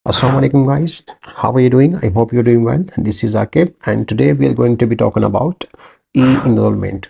Assalamualaikum guys, how are you doing? I hope you're doing well. This is Akib and today we are going to be talking about e-enrollment.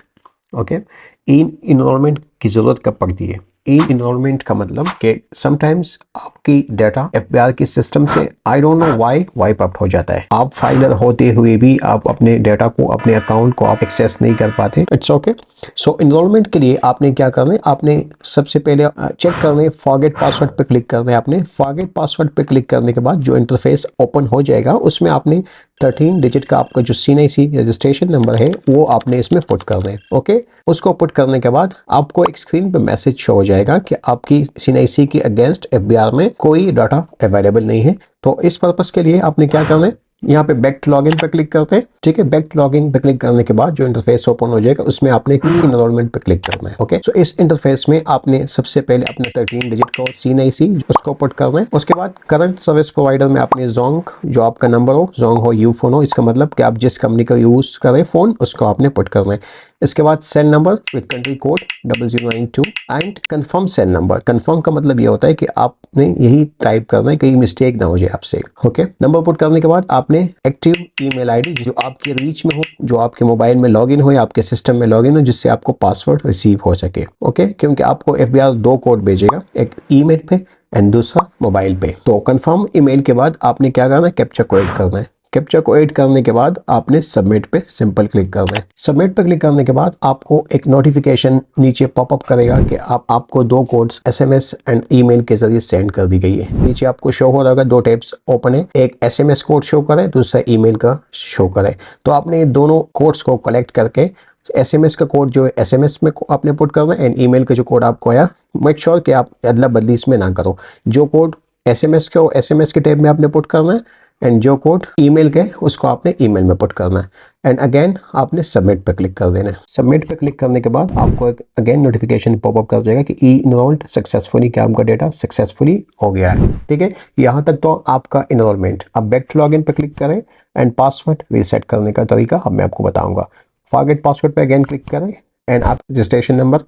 Okay, e-enrollment की ज़रूरत कब पड़ती है? ई-इनरोलमेंट का मतलब कि sometimes आपकी डाटा एफबीआर के सिस्टम से I don't know why wipe out हो जाता है। आप फाइलर होते हुए भी आप अपने डाटा को, अपने अकाउंट को आप एक्सेस नहीं कर पाते। It's okay. सो इनरोलमेंट के लिए आपने क्या करना है, आपने सबसे पहले चेक करना है, फॉरगेट पासवर्ड पे क्लिक करना है। आपने फॉरगेट पासवर्ड पे क्लिक करने के बाद जो इंटरफेस ओपन हो जाएगा उसमें आपने 13 डिजिट का आपका जो CNIC रजिस्ट्रेशन नंबर है वो आपने इसमें पुट करना है। ओके, उसको पुट करने के बाद आपको एक स्क्रीन पे मैसेज शो हो जाएगा कि आपकी CNIC के अगेंस्ट एफबीआर में कोई डाटा अवेलेबल नहीं है। तो इस पर्पस के लिए आपने क्या करना है, यहाँ पे बैक टू लॉगिन पे क्लिक करते हैं। ठीक है, बैक टू लॉगिन पे क्लिक करने के बाद जो इंटरफेस ओपन हो जाएगा उसमें आपने ई-इनरोलमेंट पे क्लिक करना है। ओके, सो इस इंटरफेस में आपने सबसे पहले अपने 13 डिजिट का CNIC उसको पुट करना है। उसके बाद करंट सर्विस प्रोवाइडर में आपने जोंग, जो आपका नंबर हो, जोंग हो, यूफोन हो, इसका मतलब कि आप जिस कंपनी का यूज करें फोन उसको आपने पुट करना है। इसके बाद cell number with country code 0092 and confirm cell number. Confirm का मतलब ये होता है कि आपने यही टाइप करना है, कहीं मिस्टेक ना हो जाए आपसे। ओके, नंबर पुट करने के बाद आपने एक्टिव ईमेल आईडी जो आपके रीच में हो, जो आपके मोबाइल में लॉगिन हो या आपके सिस्टम में लॉगिन हो, जिससे आपको पासवर्ड रिसीव हो सके। ओके, क्योंकि आपको एफबीआर 2 कोड भेजेगा, एक ईमेल पे एंड दूसरा मोबाइल पे। तो कंफर्म ईमेल के बाद आपने क्या करना है, कैप्चा को ऐड करना है। कैप्चा को ऐड करने के बाद आपने सबमिट पे सिंपल क्लिक करना है। सबमिट पे क्लिक करने के बाद आपको एक नोटिफिकेशन नीचे पॉपअप करेगा कि आपको 2 कोड्स SMS एंड ईमेल के जरिए सेंड कर दी गई है। नीचे आपको शो हो रहा होगा 2 टैब्स ओपन है, एक SMS कोड शो करे, दूसरा ईमेल का शो करे। तो आपने दोनों कोड्स को कलेक्ट करके SMS का कोड जो है SMS में आपने पुट करना है एंड ईमेल का जो कोड आपको आया, मेक श्योर कि आप अदला बदली इसमें ना करो। जो कोड SMS का SMS के टैब में आपने पुट करना है एंड जो कोड ईमेल के उसको आपने ईमेल में पुट करना है एंड अगेन आपने सबमिट पे क्लिक कर देना है। सबमिट पे क्लिक करने के बाद आपको एक अगेन नोटिफिकेशन पॉपअप कर जाएगा कि ई-इनरोल्ड सक्सेसफुली, क्या आपका डेटा सक्सेसफुली हो गया है। ठीक है, यहाँ तक तो आपका इनरोलमेंट। अब बैक टू लॉगिन पे क्लिक करें एंड पासवर्ड रीसेट करने का तरीका अब मैं आपको बताऊंगा। फॉरगेट पासवर्ड पे अगेन क्लिक करें एंड आप रजिस्ट्रेशन नंबर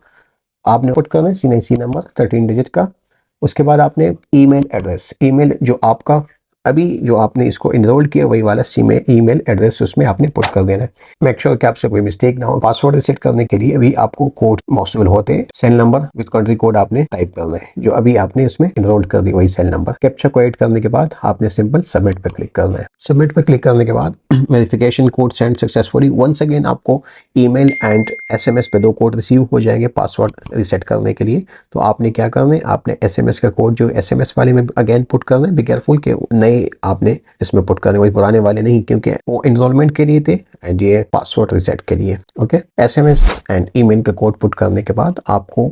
आपने पुट करना है, CNIC नंबर 13 डिजिट का। उसके बाद आपने ईमेल एड्रेस, ईमेल जो आपका अभी जो आपने इसको इनरोल किया वही वाला ईमेल एड्रेस उसमें आपने पुट कर देना है। मेक श्योर कि आपसे कोई मिस्टेक ना हो। पासवर्ड रीसेट करने के लिए भी आपको कोड मौसूल होते हैं। Cell number with country code आपने टाइप करना है, जो अभी आपने इसमें इनरोल कर दी वही सेल नंबर। कैप्चा को ऐड करने के बाद आपने सिंपल सबमिट पे क्लिक करना है। सबमिट पे क्लिक करने के बाद verification code send successfully. Once again आपको ईमेल एंड SMS पे 2 कोड रिसीव हो जाएंगे पासवर्ड रीसेट करने के लिए। तो आपने क्या करना है, आपने SMS का कोड जो SMS वाले में अगेन पुट करना है। बी केयरफुल के नए आपने इसमें पुट करने, वही पुराने वाले नहीं, क्योंकि वो इनरोलमेंट के लिए थे एंड ये पासवर्ड रीसेट के लिए। ओके, SMS एंड ईमेल का कोड पुट करने के बाद आपको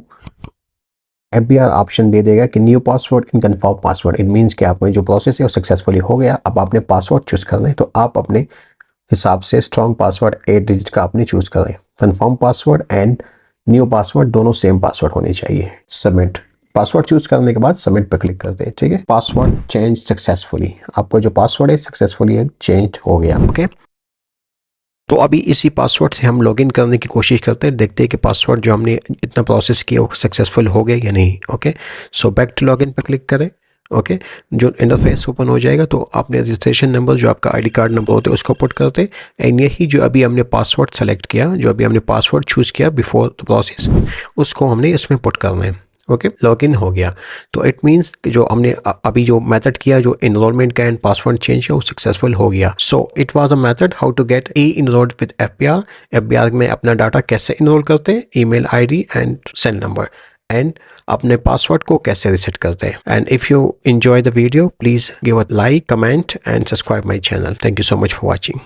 एफबीआर ऑप्शन दे देगा कि new password in confirm password. It means कि आपका जो प्रोसेस है वो सक्सेसफुली हो गया। अब आपने पासवर्ड चूज करना है, तो आप अपने हिसाब से स्ट्रॉन्ग पासवर्ड 8 डिजिट का आपने चूज करें। Confirm password and new password दोनों सेम पासवर्ड होने चाहिए। सबमिट पासवर्ड चूज करने के बाद सबमिट पे क्लिक करते हैं। ठीक है, पासवर्ड चेंज सक्सेसफुली, आपका जो पासवर्ड है सक्सेसफुली चेंज हो गया। ओके, तो अभी इसी पासवर्ड से हम लॉगिन करने की कोशिश करते हैं, देखते हैं कि पासवर्ड जो हमने इतना प्रोसेस किया वो सक्सेसफुल हो गया या नहीं। Okay, so back to login पे क्लिक करें। ओके, जो इंटरफेस ओपन हो जाएगा तो आपने रजिस्ट्रेशन नंबर जो आपका ID कार्ड नंबर होता है उसको पुट करते एंड यही जो अभी हमने पासवर्ड सेलेक्ट किया, जो अभी हमने पासवर्ड चूज़ किया बिफोर द प्रोसेस, उसको हमने इसमें पुट करना है। ओके, लॉगिन हो गया। तो इट मीन्स कि जो हमने अभी जो मेथड किया, जो इनरोलमेंट का एंड पासवर्ड चेंज है, वो सक्सेसफुल हो गया। So it was a method how to get e-enrolled with FBR. FBR में अपना डाटा कैसे इनरोल करते हैं, email ID and cell number, and अपने पासवर्ड को कैसे रीसेट करते हैं। And if you enjoy the video, please give a like, comment and subscribe my channel. Thank you so much for watching.